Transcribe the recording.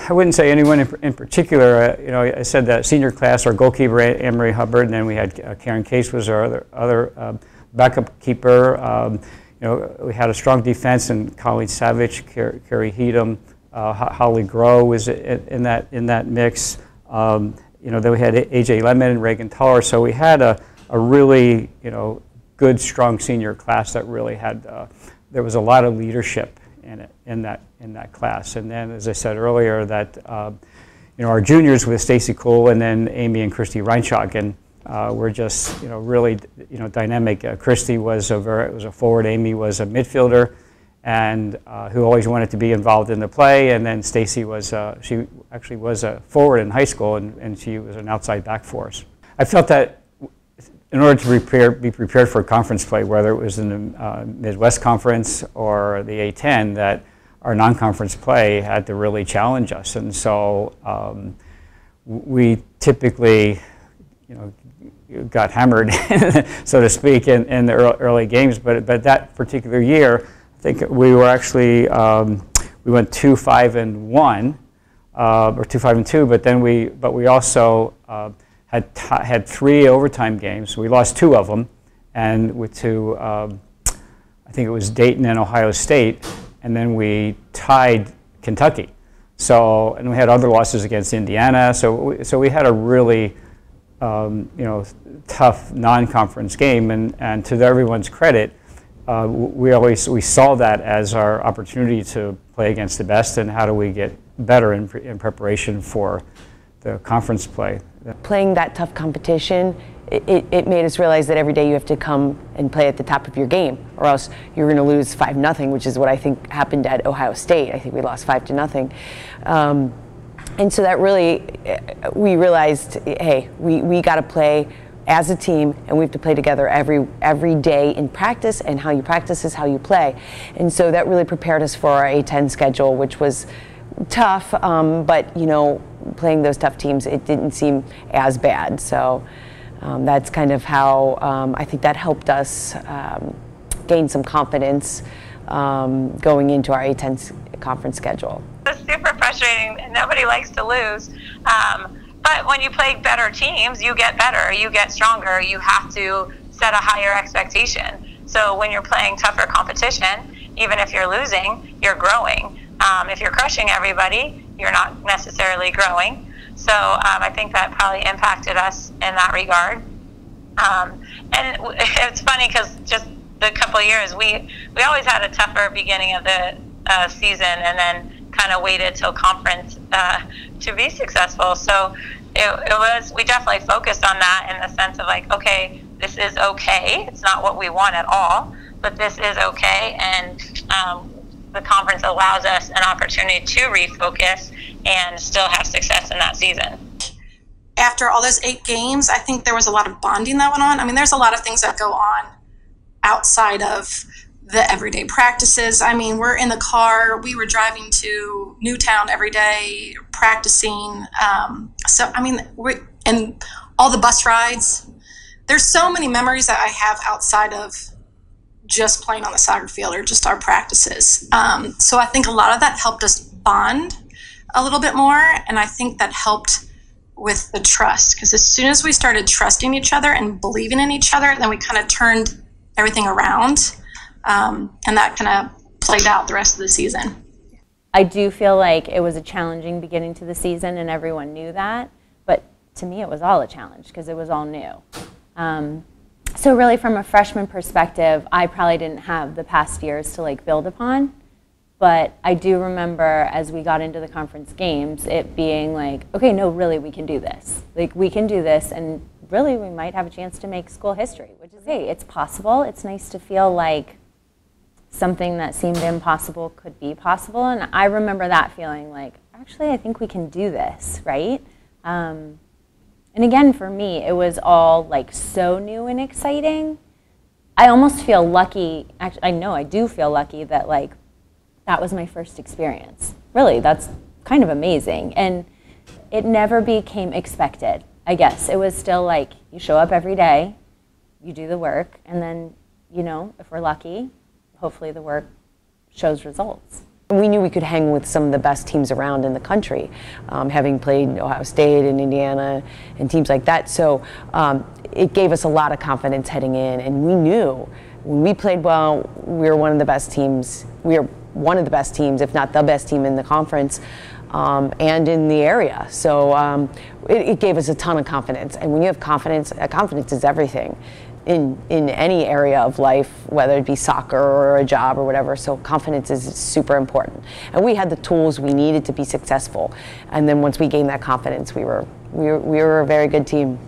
I wouldn't say anyone in particular. You know, I said that senior class, our goalkeeper, Anne-Marie Hubbard, and then we had Karen Case was our other backup keeper. You know, we had a strong defense, and Colleen Savage, Carrie Heedham, Holly Groh was in that mix. You know, then we had A.J. Lemon and Reagan Toller. So we had a really, you know, good, strong senior class that really had. There was a lot of leadership in that class. And then, as I said earlier, that you know, our juniors with Stacy Cool and then Amy and Christy Reinschock were just, you know, really, you know, dynamic. Christy was a forward. Amy was a midfielder, and who always wanted to be involved in the play. And then Stacy was she actually was a forward in high school, and she was an outside back for us. I felt that in order to be prepared for conference play, whether it was in the Midwest Conference or the A10, that our non-conference play had to really challenge us. And so we typically, you know, got hammered, so to speak, in the early games. But that particular year, I think we were actually, we went 2-5-1, or 2-5-2, but we also had 3 overtime games. We lost 2 of them, and I think it was Dayton and Ohio State, and then we tied Kentucky. So, and we had other losses against Indiana. So we had a really, you know, tough non-conference game, and to everyone's credit, we saw that as our opportunity to play against the best, and how do we get better in preparation for the conference play. Playing that tough competition, it made us realize that every day you have to come and play at the top of your game, or else you're going to lose 5-0, which is what I think happened at Ohio State. I think we lost 5-0. And so that really, we realized, hey, we got to play as a team, and we have to play together every day in practice, and how you practice is how you play. And so that really prepared us for our A10 schedule, which was tough, but, you know, playing those tough teams, it didn't seem as bad. So that's kind of how I think that helped us gain some confidence going into our A10 conference schedule. It's super frustrating, and nobody likes to lose. But when you play better teams, you get better, you get stronger, you have to set a higher expectation. So when you're playing tougher competition, even if you're losing, you're growing. If you're crushing everybody, you're not necessarily growing. So I think that probably impacted us in that regard. And it's funny because just the couple of years, we always had a tougher beginning of the season, and then kind of waited till conference to be successful. So we definitely focused on that in the sense of like, okay, this is okay. It's not what we want at all, but this is okay. And the conference allows us an opportunity to refocus and still have success in that season. After all those 8 games, I think there was a lot of bonding that went on. I mean, there's a lot of things that go on outside of the everyday practices. I mean, we're in the car, we were driving to Newtown every day, practicing. So, I mean, and all the bus rides. There's so many memories that I have outside of just playing on the soccer field or just our practices. So I think a lot of that helped us bond a little bit more, and I think that helped with the trust, because as soon as we started trusting each other and believing in each other, then we kind of turned everything around, and that kind of played out the rest of the season. I do feel like it was a challenging beginning to the season, and everyone knew that, but to me it was all a challenge because it was all new. So really from a freshman perspective, I probably didn't have the past years to like build upon, but I do remember as we got into the conference games, it being like, okay, no, really, we can do this. Like, we can do this, and really we might have a chance to make school history, which is, hey, it's possible. It's nice to feel like something that seemed impossible could be possible, and I remember that feeling like, actually, I think we can do this, right? And again, for me, it was all like so new and exciting. I almost feel lucky, actually, I know I do feel lucky that like that was my first experience. Really, that's kind of amazing. And it never became expected, I guess. It was still like you show up every day, you do the work, and then, you know, if we're lucky, hopefully the work shows results. We knew we could hang with some of the best teams around in the country, having played Ohio State and Indiana and teams like that. So it gave us a lot of confidence heading in, and we knew when we played well, we were one of the best teams. We were one of the best teams, if not the best team in the conference and in the area. So it gave us a ton of confidence. And when you have confidence, confidence is everything in any area of life, whether it be soccer or a job or whatever. So confidence is super important. And we had the tools we needed to be successful. And then once we gained that confidence, we were a very good team.